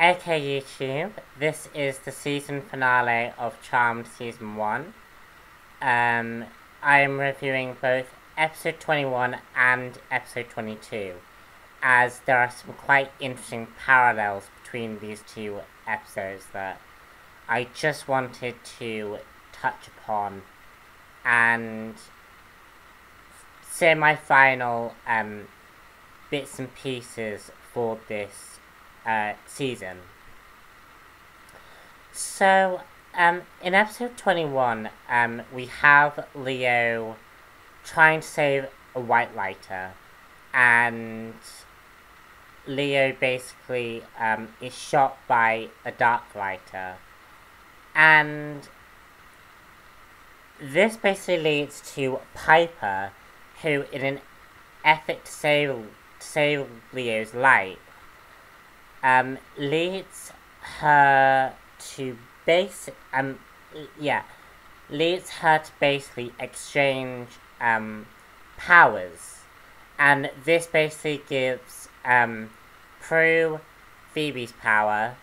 Okay, YouTube, this is the season finale of Charmed Season 1. I am reviewing both episode 21 and episode 22, as there are some quite interesting parallels between these two episodes that I just wanted to touch upon and say my final bits and pieces for this season. So, in episode 21, we have Leo trying to save a Whitelighter, and Leo basically is shot by a Darklighter, and this basically leads to Piper, who, in an effort to save Leo's life, leads her to basically exchange powers, and this basically gives Prue Phoebe's power,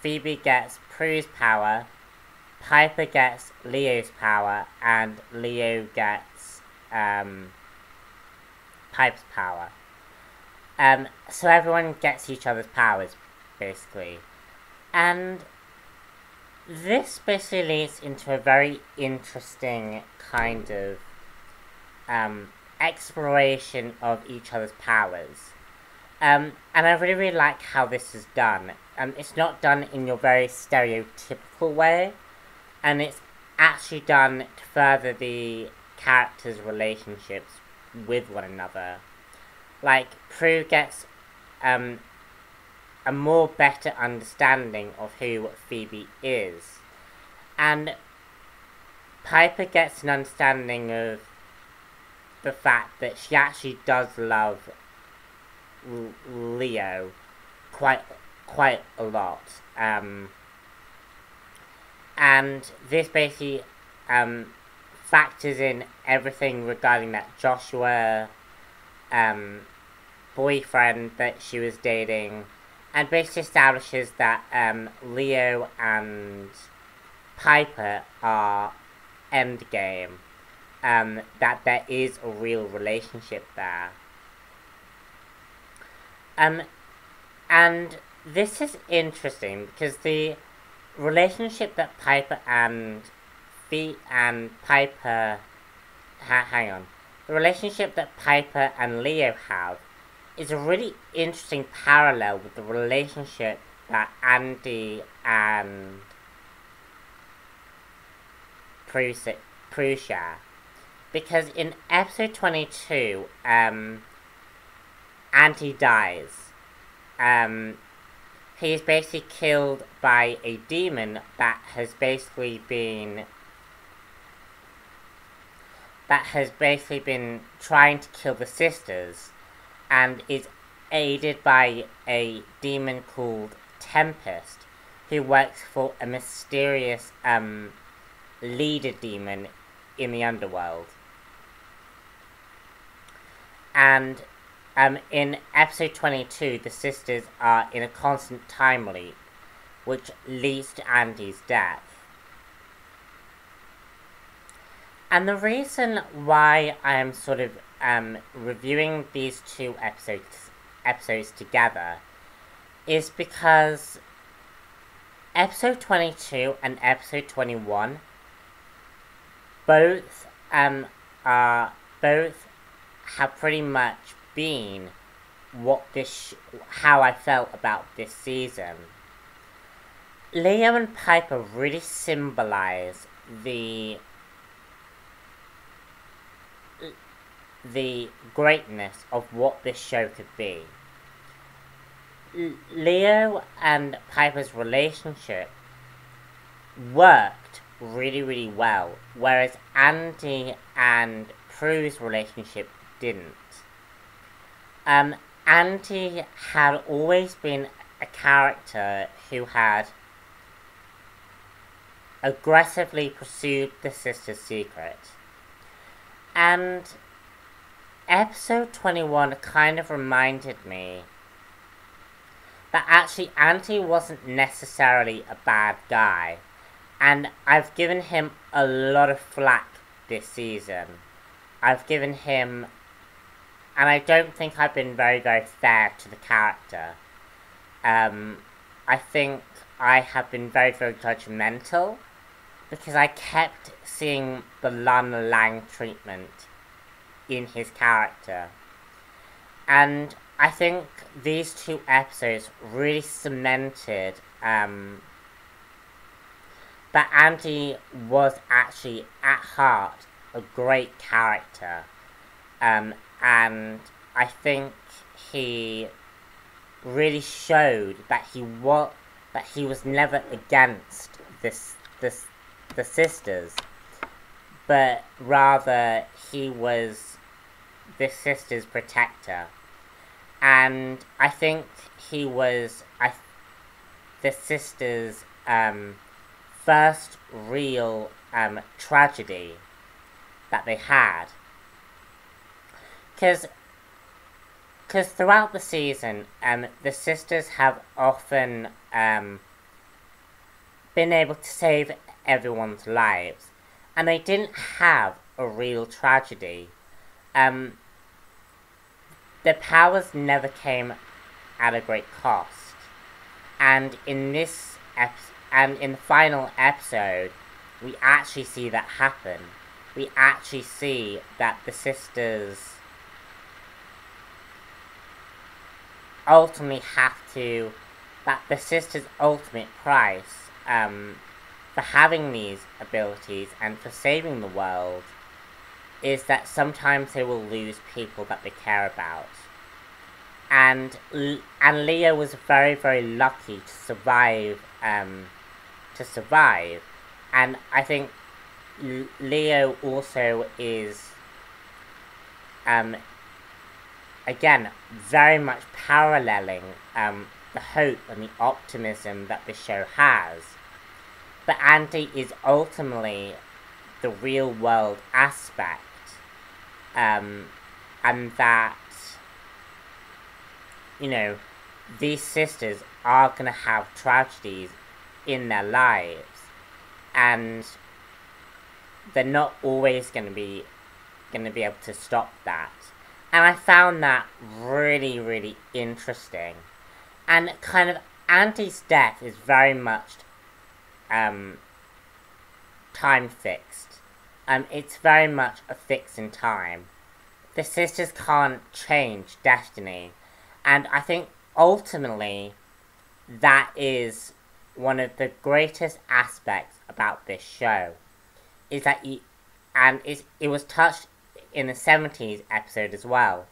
Phoebe gets Prue's power, Piper gets Leo's power, and Leo gets Piper's power. So everyone gets each other's powers, basically. And this basically leads into a very interesting kind of exploration of each other's powers. And I really like how this is done. It's not done in your very stereotypical way, and it's actually done to further the characters' relationships with one another. Like, Prue gets a more better understanding of who Phoebe is. And Piper gets an understanding of the fact that she actually does love Leo quite a lot. And this basically factors in everything regarding that Joshua boyfriend that she was dating, and basically establishes that Leo and Piper are endgame, that there is a real relationship there. And this is interesting because the relationship that Piper and the relationship that Piper and Leo have is a really interesting parallel with the relationship that Andy and Prue share. Because in episode 22, Andy dies. He is basically killed by a demon that has basically been trying to kill the sisters, and is aided by a demon called Tempest, who works for a mysterious leader demon in the underworld. And in episode 22, the sisters are in a constant time leap, which leads to Andy's death. And the reason why I am sort of reviewing these two episodes together is because episode 22 and episode 21 both have pretty much been how I felt about this season. Leo and Piper really symbolize the greatness of what this show could be. Leo and Piper's relationship worked really well, whereas Andy and Prue's relationship didn't. Andy had always been a character who had aggressively pursued the sister's secret, and episode 21 kind of reminded me But actually, Andy wasn't necessarily a bad guy. And I've given him a lot of flack this season. I've given him... And I don't think I've been very, very fair to the character. I think I have been very, very judgmental. Because I kept seeing the Lana Lang treatment in his character. And I think these 2 episodes really cemented that Andy was actually, at heart, a great character. And I think he really showed that he was never against the sisters, but rather he was the sisters' protector. And I think he was the sisters' first real tragedy that they had. Because throughout the season, the sisters have often been able to save everyone's lives, and they didn't have a real tragedy. Their powers never came at a great cost, and in this in the final episode, we actually see that happen. We actually see that the sisters ultimately that the sisters' ultimate price for having these abilities and for saving the world is that sometimes they will lose people that they care about. And Leo was very, very lucky to survive. And I think Leo also is, again, very much paralleling the hope and the optimism that the show has. But Andy is ultimately the real world aspect, and that, you know, these sisters are going to have tragedies in their lives, and they're not always going to be able to stop that. And I found that really, really interesting. And kind of Andy's death is very much time fixed. It's very much a fix in time. The sisters can't change destiny. And I think ultimately that is one of the greatest aspects about this show. Is that it was touched in the 70s episode as well.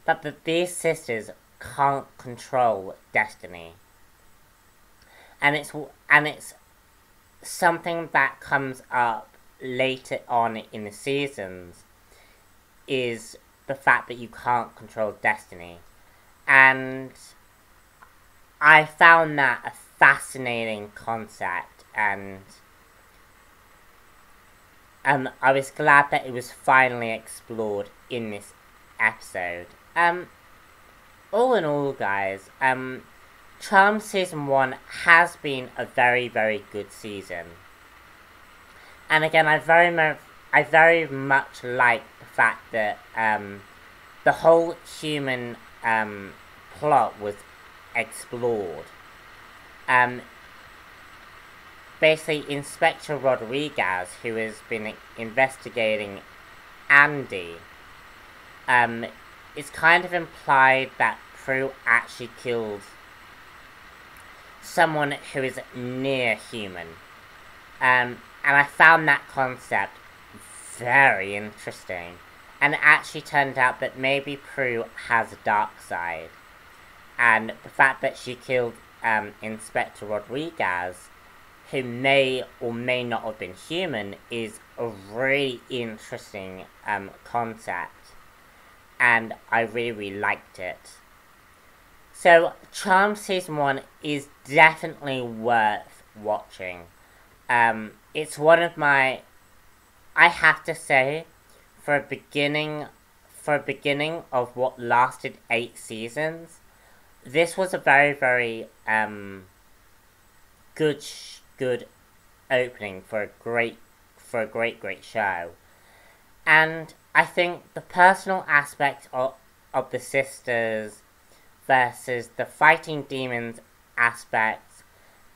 That these sisters can't control destiny. And it's something that comes up later on in the seasons, is the fact that you can't control destiny. And I found that a fascinating concept, and I was glad that it was finally explored in this episode. All in all, guys, Charmed Season 1 has been a very, very good season. And again, I very much like the fact that the whole human plot was explored. Basically, Inspector Rodriguez, who has been investigating Andy, it's kind of implied that Prue actually killed someone who is near human. And I found that concept very interesting. And it actually turned out that maybe Prue has a dark side. And the fact that she killed Inspector Rodriguez, who may or may not have been human, is a really interesting concept. And I really, really liked it. So, Charmed Season 1 is definitely worth watching. It's one of my, I have to say, for a beginning of what lasted 8 seasons, this was a very, very good opening for a great show. And I think the personal aspect of the sisters versus the fighting demons aspects,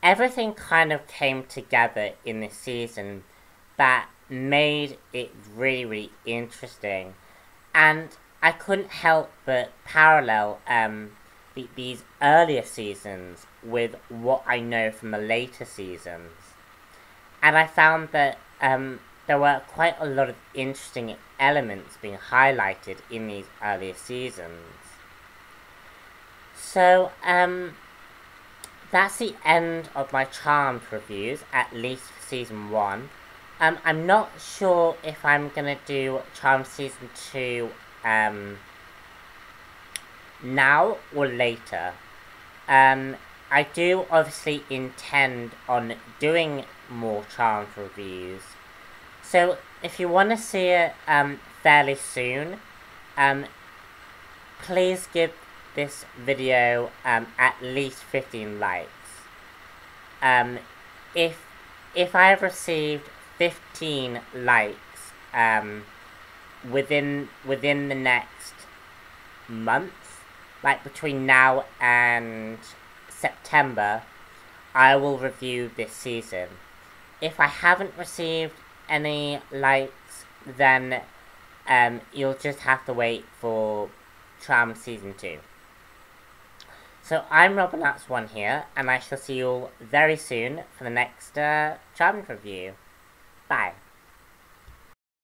everything kind of came together in this season that made it really, really interesting. And I couldn't help but parallel these earlier seasons with what I know from the later seasons. And I found that there were quite a lot of interesting elements being highlighted in these earlier seasons. So, that's the end of my Charmed reviews, at least for Season 1. I'm not sure if I'm gonna do Charmed Season 2, now or later. I do obviously intend on doing more Charmed reviews. So, if you want to see it, fairly soon, please give this video, at least 15 likes. If I have received 15 likes, within the next month, like between now and September, I will review this season. If I haven't received any likes, then you'll just have to wait for Charmed Season 2. So I'm Robinux1 here, and I shall see you all very soon for the next Charmed review. Bye.